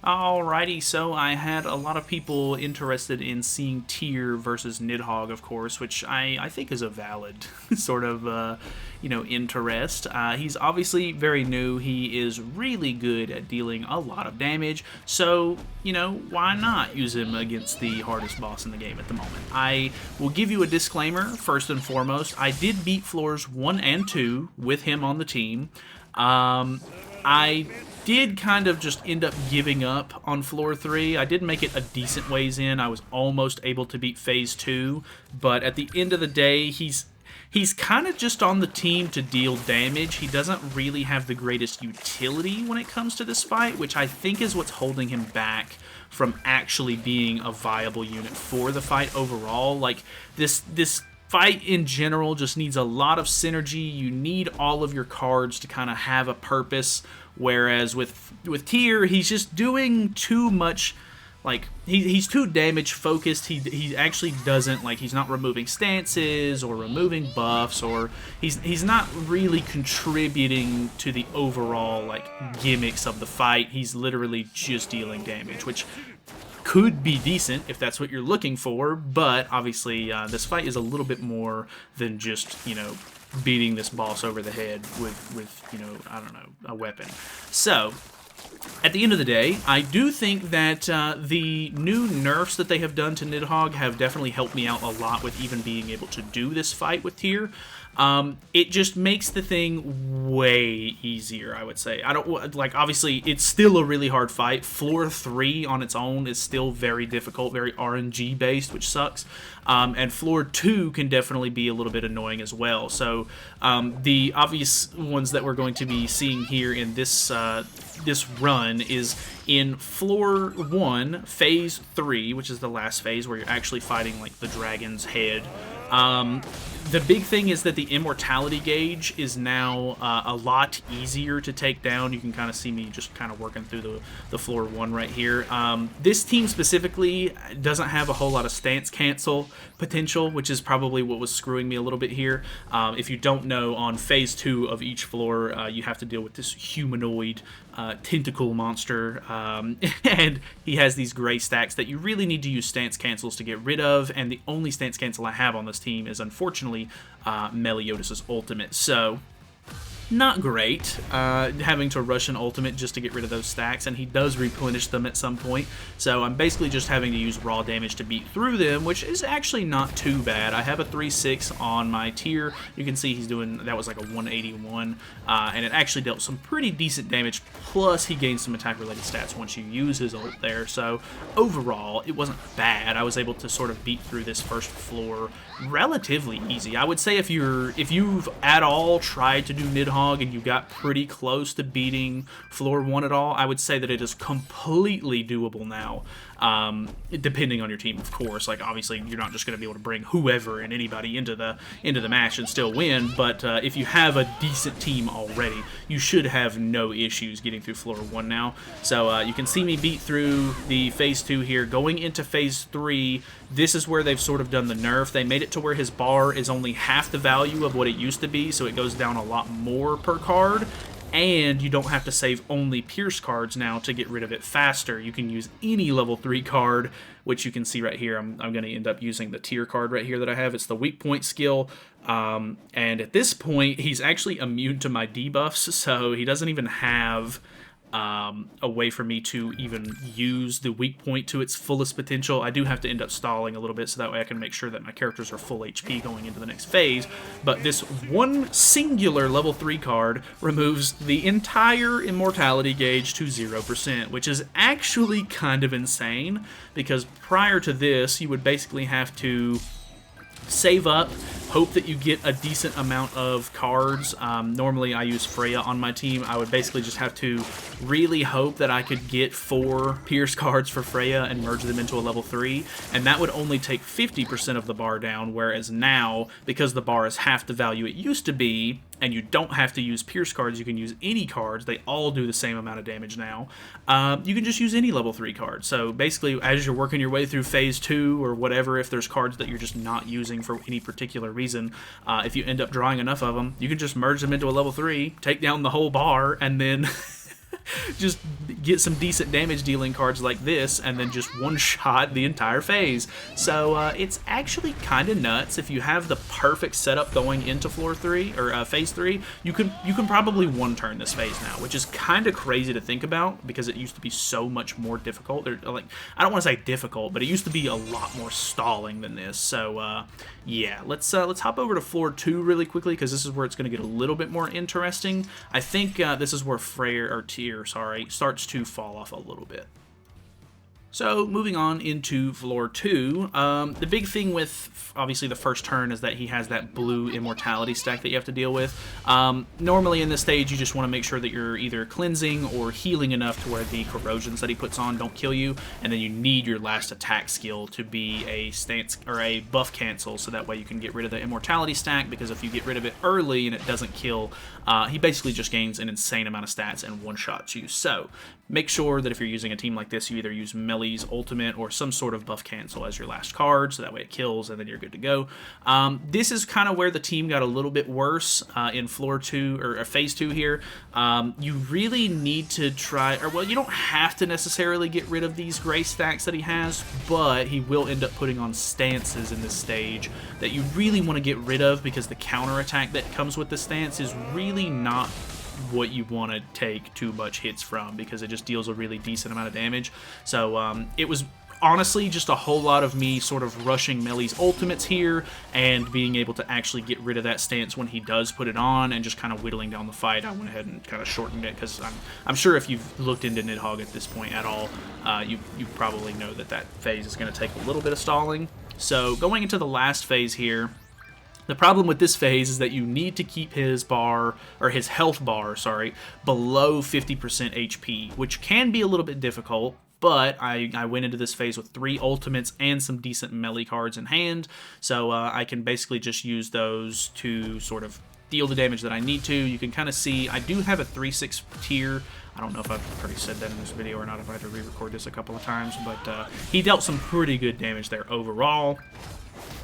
Alrighty, so I had a lot of people interested in seeing Tyr versus Nidhogg, of course, which I think is a valid sort of, interest. He's obviously very new. He is really good at dealing a lot of damage, so, why not use him against the hardest boss in the game at the moment? I will give you a disclaimer, first and foremost. I did beat floors 1 and 2 with him on the team. I did kind of just end up giving up on floor 3. I did make it a decent ways in. I was almost able to beat phase 2, but at the end of the day, he's kind of just on the team to deal damage. He doesn't really have the greatest utility when it comes to this fight, which I think is what's holding him back from actually being a viable unit for the fight overall. Like, this fight in general just needs a lot of synergy. You need all of your cards to kind of have a purpose, whereas with Tyr, he's just doing too much. Like, he's too damage focused. He actually doesn't, like, he's not removing stances or removing buffs, or he's not really contributing to the overall, like, gimmicks of the fight. He's literally just dealing damage, which could be decent if that's what you're looking for, but obviously this fight is a little bit more than just, beating this boss over the head with I don't know, a weapon. So, at the end of the day, I do think that the new nerfs that they have done to Nidhogg have definitely helped me out a lot with even being able to do this fight with Tyr. It just makes the thing way easier, I would say. I don't, like, obviously, it's still a really hard fight. Floor 3 on its own is still very difficult, very RNG based, which sucks. And floor 2 can definitely be a little bit annoying as well. So, the obvious ones that we're going to be seeing here in this run is in floor 1, phase 3, which is the last phase where you're actually fighting, like, the dragon's head. The big thing is that the immortality gauge is now a lot easier to take down. You can kind of see me just kind of working through the floor 1 right here. This team specifically doesn't have a whole lot of stance cancel potential, which is probably what was screwing me a little bit here. If you don't know, on phase 2 of each floor, you have to deal with this humanoid tentacle monster, and he has these gray stacks that you really need to use stance cancels to get rid of, and the only stance cancel I have on this team is unfortunately Meliodas' ultimate. So, not great, having to rush an ultimate just to get rid of those stacks, and he does replenish them at some point, so I'm basically just having to use raw damage to beat through them, which is actually not too bad. I have a 3-6 on my Tyr. You can see he's doing, that was like a 181, and it actually dealt some pretty decent damage, plus he gained some attack-related stats once you use his ult there, so overall, it wasn't bad. I was able to sort of beat through this first floor relatively easy. I would say if you've at all tried to do Nidhogg and you got pretty close to beating floor 1 at all, I would say that it is completely doable now. Depending on your team, of course. Like, obviously, you're not just going to be able to bring whoever and anybody into the match and still win, but if you have a decent team already, you should have no issues getting through floor 1 now. So you can see me beat through the phase 2 here. Going into phase 3, this is where they've sort of done the nerf. They made it to where his bar is only half the value of what it used to be, so it goes down a lot more per card, and you don't have to save only Pierce cards now to get rid of it faster. You can use any level 3 card, which you can see right here. I'm going to end up using the Tyr card right here that I have. It's the weak point skill, and at this point, he's actually immune to my debuffs, so he doesn't even have a way for me to even use the weak point to its fullest potential. I do have to end up stalling a little bit so that way I can make sure that my characters are full HP going into the next phase, but this one singular level 3 card removes the entire immortality gauge to 0%, which is actually kind of insane, because prior to this, you would basically have to save up, hope that you get a decent amount of cards. Normally I use Freya on my team. I would basically just have to really hope that I could get 4 Pierce cards for Freya and merge them into a level 3, and that would only take 50% of the bar down, whereas now, because the bar is half the value it used to be, and you don't have to use Pierce cards, you can use any cards, they all do the same amount of damage now, you can just use any level 3 card. So basically, as you're working your way through phase 2 or whatever, if there's cards that you're just not using for any particular reason, if you end up drawing enough of them, you can just merge them into a level 3, take down the whole bar, and then just get some decent damage dealing cards like this and then just one-shot the entire phase. So it's actually kind of nuts. If you have the perfect setup going into floor 3 or phase 3, you can probably one-turn this phase now, which is kind of crazy to think about because it used to be so much more difficult. Like, I don't want to say difficult, but it used to be a lot more stalling than this. So yeah, let's hop over to floor 2 really quickly because this is where it's going to get a little bit more interesting. I think this is where Tyr starts to fall off a little bit. So, moving on into floor 2, the big thing with, obviously, the first turn is that he has that blue immortality stack that you have to deal with. Normally in this stage, you just want to make sure that you're either cleansing or healing enough to where the corrosions that he puts on don't kill you, and then you need your last attack skill to be a stance or a buff cancel, so that way you can get rid of the immortality stack, because if you get rid of it early and it doesn't kill, he basically just gains an insane amount of stats and one-shots you. So, make sure that if you're using a team like this, you either use Melee's ultimate or some sort of buff cancel as your last card, so that way it kills and then you're good to go. This is kind of where the team got a little bit worse in floor 2 or phase 2 here. You really need to try, or well, you don't have to necessarily get rid of these gray stacks that he has, but he will end up putting on stances in this stage that you really want to get rid of, because the counter attack that comes with the stance is really not what you want to take too much hits from, because it just deals a really decent amount of damage. So it was honestly just a whole lot of me sort of rushing Melee's ultimates here and being able to actually get rid of that stance when he does put it on, and just kind of whittling down the fight. I went ahead and kind of shortened it, because I'm sure if you've looked into Nidhoggr at this point at all, you probably know that that phase is going to take a little bit of stalling. So going into the last phase here, the problem with this phase is that you need to keep his bar, or his health bar, sorry, below 50% HP, which can be a little bit difficult, but I went into this phase with 3 ultimates and some decent melee cards in hand, so I can basically just use those to sort of deal the damage that I need to. You can kind of see I do have a 3/6 Tyr. I don't know if I've already said that in this video or not, if I had to re-record this a couple of times, but he dealt some pretty good damage there overall.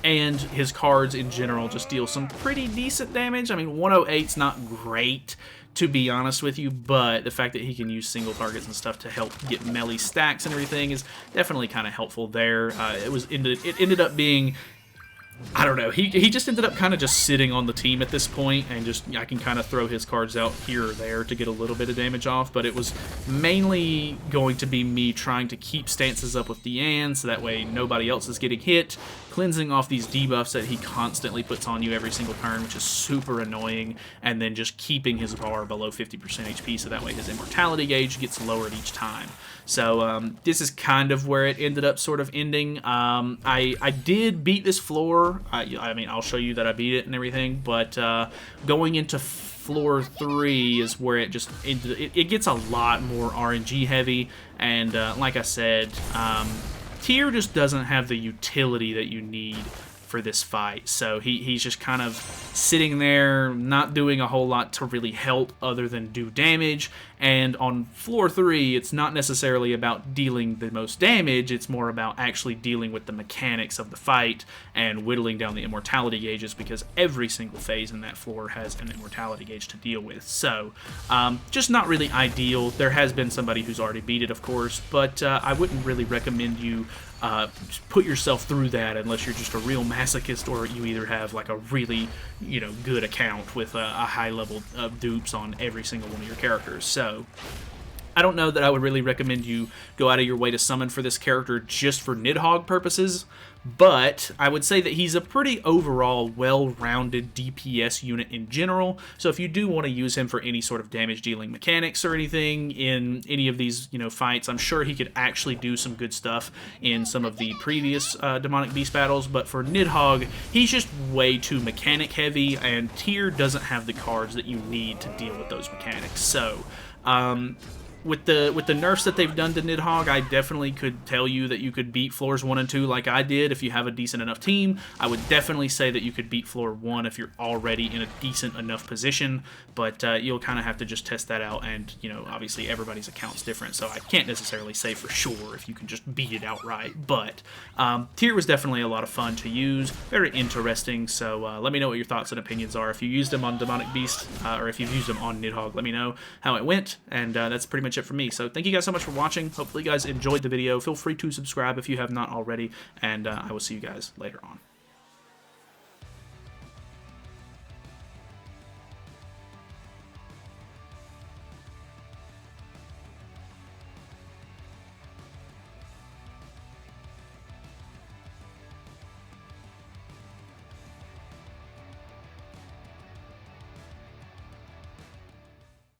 And his cards in general just deal some pretty decent damage. I mean, 108's not great, to be honest with you, but the fact that he can use single targets and stuff to help get melee stacks and everything is definitely kind of helpful there. It ended up being, I don't know, he just ended up kind of just sitting on the team at this point, and just I can kind of throw his cards out here or there to get a little bit of damage off, but it was mainly going to be me trying to keep stances up with Deanne, so that way nobody else is getting hit, cleansing off these debuffs that he constantly puts on you every single turn, which is super annoying, and then just keeping his bar below 50% HP, so that way his immortality gauge gets lowered each time. So this is kind of where it ended up sort of ending. I did beat this floor. I mean, I'll show you that I beat it and everything, but going into floor 3 is where it just it gets a lot more RNG heavy, and like I said, Tyr just doesn't have the utility that you need for this fight. So he's just kind of sitting there, not doing a whole lot to really help other than do damage. And on floor 3, it's not necessarily about dealing the most damage, it's more about actually dealing with the mechanics of the fight and whittling down the immortality gauges, because every single phase in that floor has an immortality gauge to deal with. So, just not really ideal. There has been somebody who's already beat it, of course, but I wouldn't really recommend you put yourself through that unless you're just a real masochist, or you either have like a really, good account with a high level of dupes on every single one of your characters. So I don't know that I would really recommend you go out of your way to summon for this character just for Nidhoggr purposes, but I would say that he's a pretty overall well-rounded DPS unit in general. So if you do want to use him for any sort of damage dealing mechanics or anything in any of these fights, I'm sure he could actually do some good stuff in some of the previous Demonic Beast battles. But for Nidhoggr, he's just way too mechanic heavy, and Tyr doesn't have the cards that you need to deal with those mechanics. So with the nerfs that they've done to Nidhoggr, I definitely could tell you that you could beat floors 1 and 2 like I did if you have a decent enough team. I would definitely say that you could beat floor 1 if you're already in a decent enough position, but you'll kind of have to just test that out, and obviously everybody's account's different, so I can't necessarily say for sure if you can just beat it outright. But Tyr was definitely a lot of fun to use, very interesting. So let me know what your thoughts and opinions are. If you used him on Demonic Beast, or if you've used him on Nidhoggr, let me know how it went. And that's pretty much much it from me. So thank you guys so much for watching. Hopefully you guys enjoyed the video. Feel free to subscribe if you have not already, and I will see you guys later on.